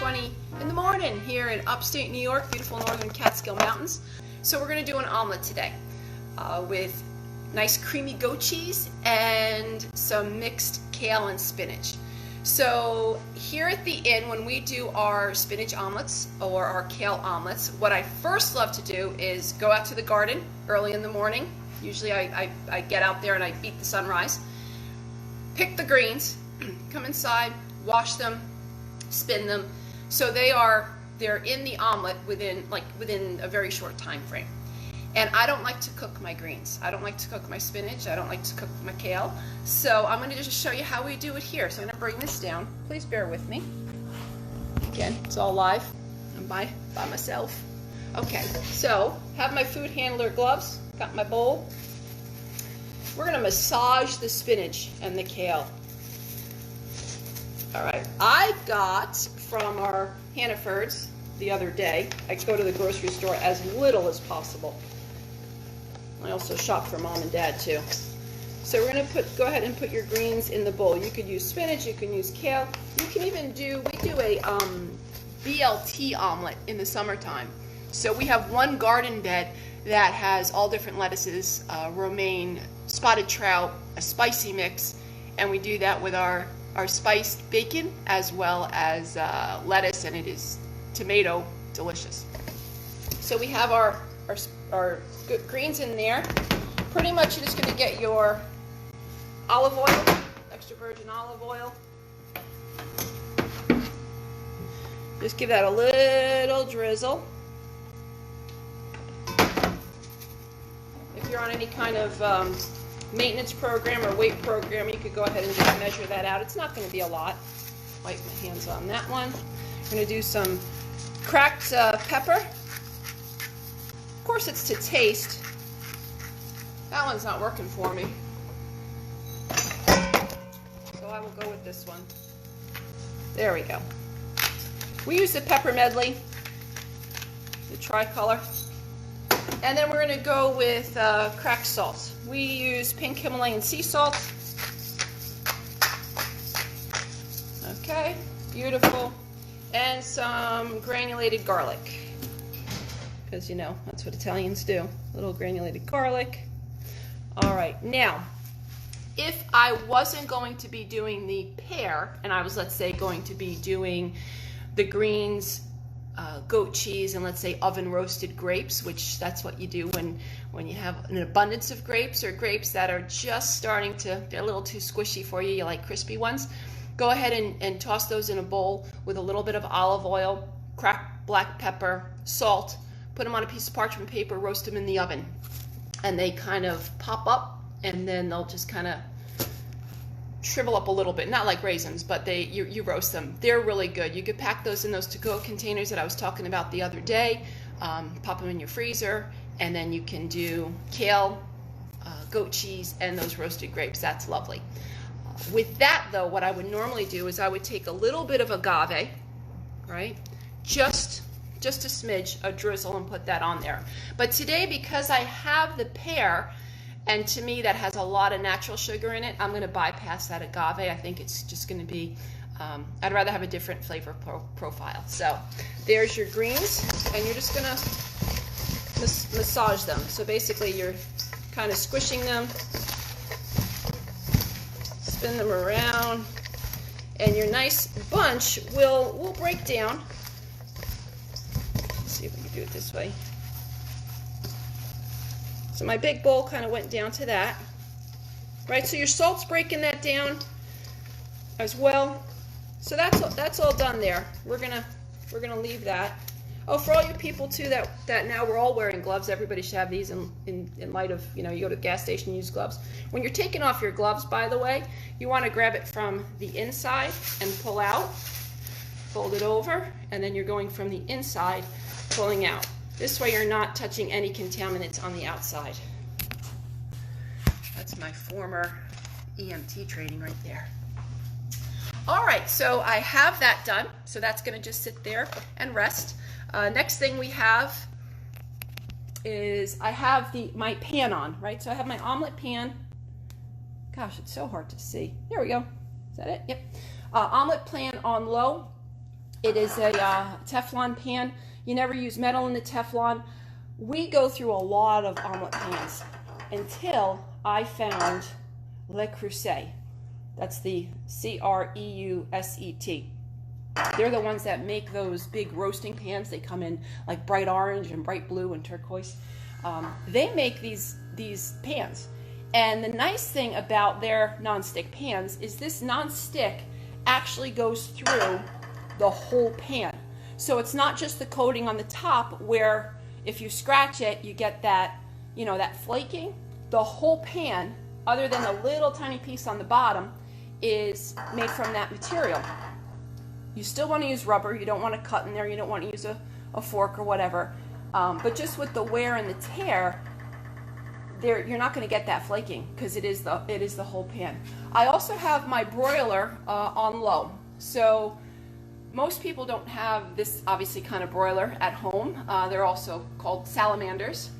6:20 in the morning here in upstate New York, beautiful northern Catskill Mountains. So we're going to do an omelet today with nice creamy goat cheese and some mixed kale and spinach. So here at the inn, when we do our spinach omelets or our kale omelets, what I first love to do is go out to the garden early in the morning. Usually I get out there and I beat the sunrise, pick the greens, come inside, wash them, spin them, so they're in the omelet within a very short time frame. And I don't like to cook my greens. I don't like to cook my spinach. I don't like to cook my kale. So I'm going to just show you how we do it here. So I'm going to bring this down. Please bear with me. Again, it's all live. I'm by myself. Okay, so have my food handler gloves. Got my bowl. We're going to massage the spinach and the kale. All right, I got from our Hannafords the other day. I go to the grocery store as little as possible. I also shop for mom and dad too. So we're going to go ahead and put your greens in the bowl. You could use spinach, you can use kale. You can even we do a BLT omelet in the summertime. So we have one garden bed that has all different lettuces, romaine, spotted trout, a spicy mix, and we do that with our spiced bacon as well as lettuce, and it is tomato delicious. So we have our greens in there. Pretty much you're just going to get your olive oil, extra virgin olive oil. Just give that a little drizzle. If you're on any kind of maintenance program or weight program, you could go ahead and just measure that out. It's not going to be a lot. Wipe my hands on that one. I'm going to do some cracked pepper. Of course, it's to taste. That one's not working for me, so I will go with this one. There we go. We use the pepper medley, the tricolor. And then we're going to go with cracked salt. We use pink Himalayan sea salt. Okay, beautiful. And some granulated garlic. Because, you know, that's what Italians do. A little granulated garlic. All right, now, if I wasn't going to be doing the pear, and I was, let's say, going to be doing the greens, goat cheese, and let's say oven roasted grapes, which that's what you do when you have an abundance of grapes, or grapes that are just starting to get a little too squishy for you, you like crispy ones, go ahead and toss those in a bowl with a little bit of olive oil, cracked black pepper, salt, put them on a piece of parchment paper, roast them in the oven, and they kind of pop up, and then they'll just kind of shrivel up a little bit, not like raisins, but you roast them. They're really good. You could pack those in those to-go containers that I was talking about the other day, pop them in your freezer, and then you can do kale, goat cheese, and those roasted grapes. That's lovely. With that, though, what I would normally do is I would take a little bit of agave, right? Just a smidge, a drizzle, and put that on there. But today, because I have the pear, and to me that has a lot of natural sugar in it, I'm going to bypass that agave. I think it's just going to be, I'd rather have a different flavor profile. So there's your greens, and you're just going to massage them. So basically you're kind of squishing them, spin them around, and your nice bunch will break down. Let's see if we can do it this way. So my big bowl kind of went down to that, right? So your salt's breaking that down as well. So that's all done there. We're gonna leave that. Oh, for all you people too that now we're all wearing gloves. Everybody should have these in light of, you know, you go to the gas station and use gloves. When you're taking off your gloves, by the way, you want to grab it from the inside and pull out, fold it over, and then you're going from the inside, pulling out. This way you're not touching any contaminants on the outside. That's my former EMT training right there. All right, so I have that done. So that's going to just sit there and rest. Next thing we have is I have my pan on, right? So I have my omelet pan. Gosh, it's so hard to see. There we go. Is that it? Yep. Omelet pan on low. It is a Teflon pan. You never use metal in the Teflon. We go through a lot of omelet pans until I found Le Creuset. That's the C-R-E-U-S-E-T. They're the ones that make those big roasting pans. They come in like bright orange and bright blue and turquoise. They make these pans. And the nice thing about their nonstick pans is this nonstick actually goes through the whole pan. So it's not just the coating on the top where if you scratch it, you get that, you know, that flaking. The whole pan, other than the little tiny piece on the bottom, is made from that material. You still want to use rubber. You don't want to cut in there. You don't want to use a fork or whatever. But just with the wear and the tear, you're not going to get that flaking because it is the whole pan. I also have my broiler on low. So most people don't have this obviously kind of broiler at home. They're also called salamanders.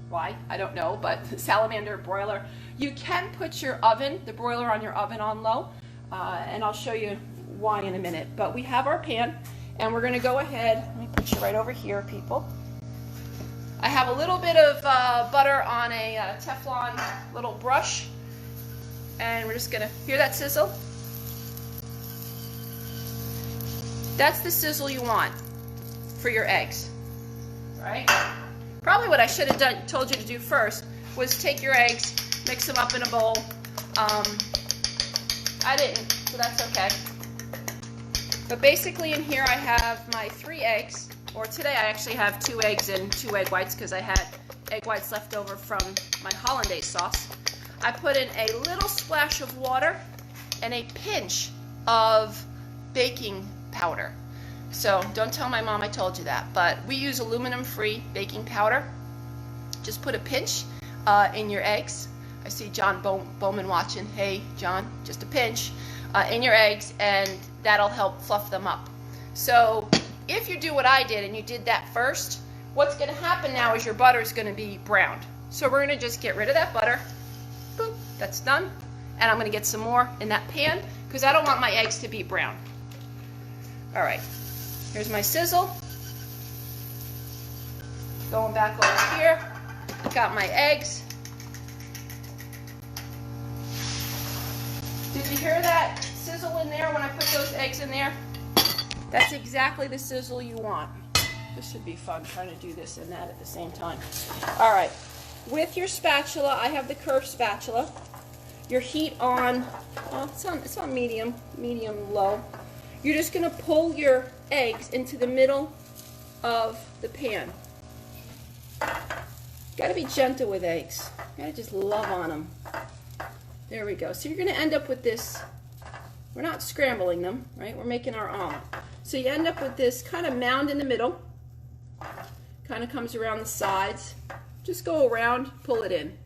Why? I don't know, but salamander broiler. You can put your oven, the broiler on your oven on low, and I'll show you why in a minute. But we have our pan, and we're going to go ahead. Let me put you right over here, people. I have a little bit of butter on a Teflon little brush, and we're just going to hear that sizzle. That's the sizzle you want for your eggs, right? Probably what I should have told you to do first was take your eggs, mix them up in a bowl. I didn't, so that's okay. But basically in here I have my 3 eggs, or today I actually have 2 eggs and 2 egg whites because I had egg whites left over from my hollandaise sauce. I put in a little splash of water and a pinch of baking powder. So don't tell my mom I told you that, but we use aluminum-free baking powder. Just put a pinch in your eggs. I see John Bowman watching. Hey, John, just a pinch in your eggs, and that'll help fluff them up. So if you do what I did and you did that first, what's going to happen now is your butter is going to be browned. So we're going to just get rid of that butter. Boop, that's done. And I'm going to get some more in that pan because I don't want my eggs to be brown. All right, here's my sizzle. Going back over here, got my eggs. Did you hear that sizzle in there when I put those eggs in there? That's exactly the sizzle you want. This should be fun trying to do this and that at the same time. All right, with your spatula, I have the curved spatula. Your heat on, well, it's on medium low. You're just going to pull your eggs into the middle of the pan. Got to be gentle with eggs. Got to just love on them. There we go. So you're going to end up with this. We're not scrambling them, right? We're making our omelet. So you end up with this kind of mound in the middle. Kind of comes around the sides. Just go around, pull it in.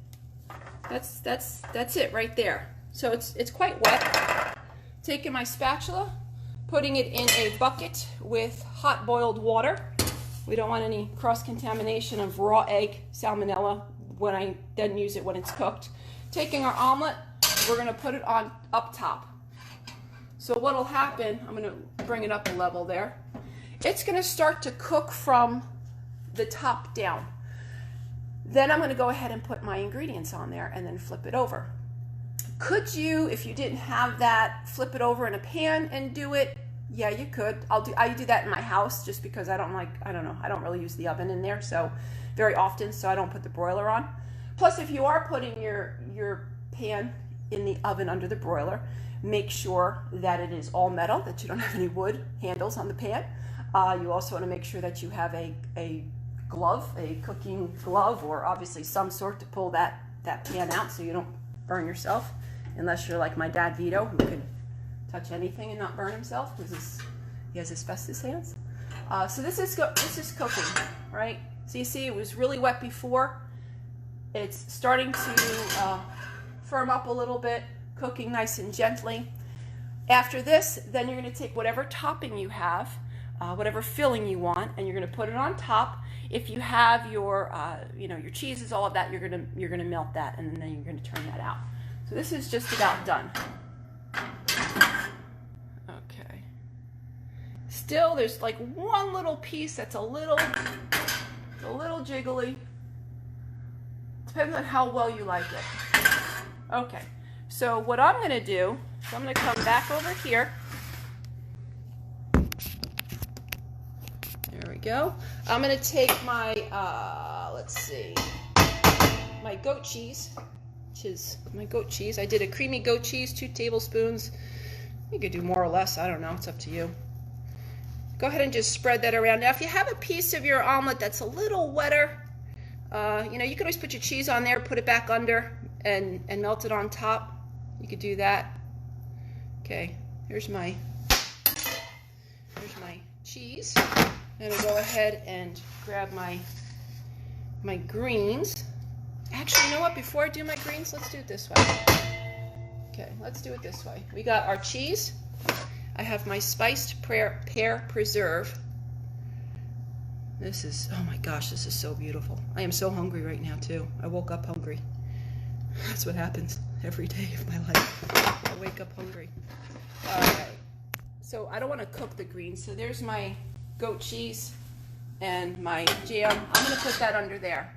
That's it right there. So it's quite wet. Taking my spatula, putting it in a bucket with hot boiled water. We don't want any cross-contamination of raw egg salmonella when I then use it when it's cooked. Taking our omelet, we're going to put it on up top. So what will happen, I'm going to bring it up a level there. It's going to start to cook from the top down. Then I'm going to go ahead and put my ingredients on there and then flip it over. Could you, if you didn't have that, flip it over in a pan and do it? Yeah, you could. I do that in my house just because I don't really use the oven in there so very often, so I don't put the broiler on. Plus, if you are putting your pan in the oven under the broiler, make sure that it is all metal, that you don't have any wood handles on the pan. You also want to make sure that you have a glove, a cooking glove, or obviously some sort to pull that pan out so you don't burn yourself, unless you're like my dad Vito, who could touch anything and not burn himself because he has asbestos hands. So this is cooking, right? So you see it was really wet before. It's starting to firm up a little bit, cooking nice and gently. After this, then you're going to take whatever topping you have, whatever filling you want, and you're going to put it on top. If you have your your cheeses, all of that, you're going to melt that, and then you're going to turn that out. So this is just about done. Okay. Still, there's like one little piece that's a little jiggly. Depends on how well you like it. Okay, so what I'm going to do is I'm going to come back over here. There we go. I'm going to take my, let's see, my goat cheese, which is my goat cheese. I did a creamy goat cheese, 2 tablespoons. You could do more or less. I don't know. It's up to you. Go ahead and just spread that around. Now, if you have a piece of your omelet that's a little wetter, you know, you can always put your cheese on there, put it back under, and melt it on top. You could do that. Okay, here's my cheese. I'm gonna go ahead and grab my greens. Actually, you know what? Before I do my greens, let's do it this way. Okay, let's do it this way. We got our cheese. I have my spiced pear preserve. This is, oh my gosh, this is so beautiful. I am so hungry right now too. I woke up hungry. That's what happens every day of my life. I wake up hungry. All right. So I don't want to cook the greens. So there's my goat cheese and my jam. I'm going to put that under there.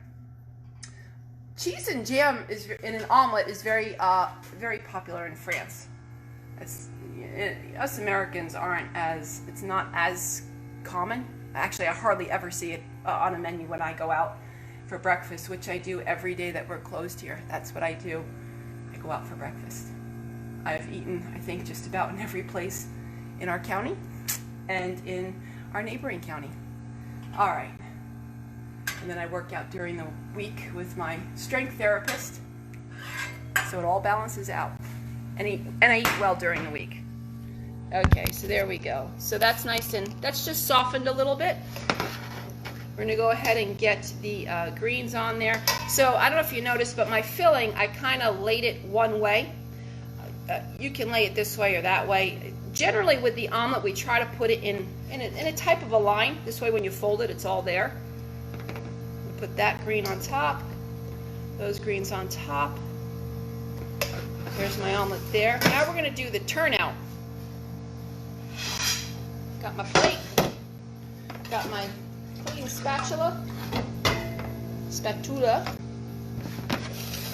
Cheese and jam is in an omelet is very popular in France. Us Americans aren't as, it's not as common. Actually, I hardly ever see it on a menu when I go out for breakfast, which I do every day that we're closed here. That's what I do. I go out for breakfast. I've eaten, I think, just about in every place in our county and in our neighboring county. All right. And then I work out during the week with my strength therapist, so it all balances out. And I eat well during the week. Okay, so there we go. So that's nice, and that's just softened a little bit. We're gonna go ahead and get the greens on there. So I don't know if you noticed, but my filling, I kind of laid it one way. You can lay it this way or that way. Generally with the omelet, we try to put it in a type of a line. This way when you fold it, it's all there. We'll put that green on top, those greens on top. There's my omelet there. Now we're gonna do the turnout. Got my plate, got my plating spatula.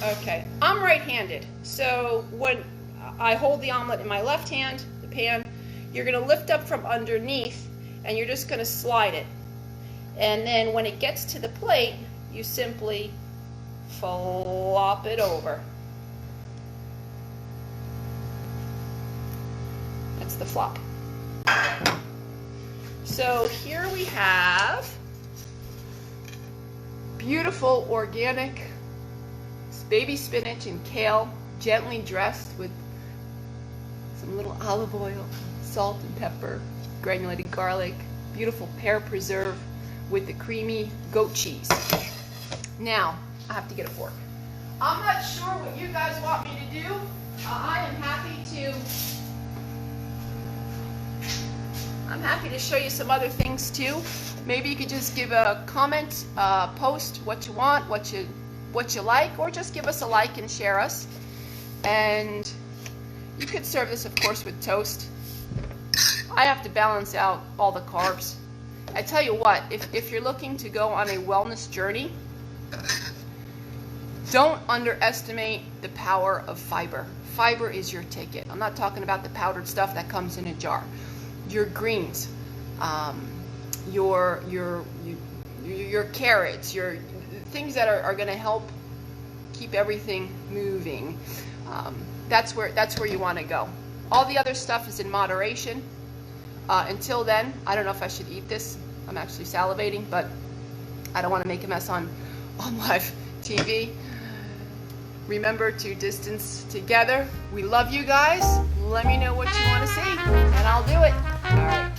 Okay, I'm right-handed, so when I hold the omelet in my left hand, the pan, you're gonna lift up from underneath and you're just gonna slide it. And then when it gets to the plate, you simply flop it over. That's the flop. So here we have beautiful organic baby spinach and kale, gently dressed with some little olive oil, salt and pepper, granulated garlic, beautiful pear preserve with the creamy goat cheese. Now, I have to get a fork. I'm not sure what you guys want me to do. I'm happy to show you some other things too. Maybe you could just give a comment, post what you want, what you like, or just give us a like and share us. And you could serve this, of course, with toast. I have to balance out all the carbs. I tell you what, if you're looking to go on a wellness journey, don't underestimate the power of fiber. Fiber is your ticket. I'm not talking about the powdered stuff that comes in a jar. Your greens, your carrots, your things that are going to help keep everything moving. That's where you want to go. All the other stuff is in moderation. Until then, I don't know if I should eat this. I'm actually salivating, but I don't want to make a mess on live TV. Remember to distance together. We love you guys. Let me know what you want to see, and I'll do it. All right.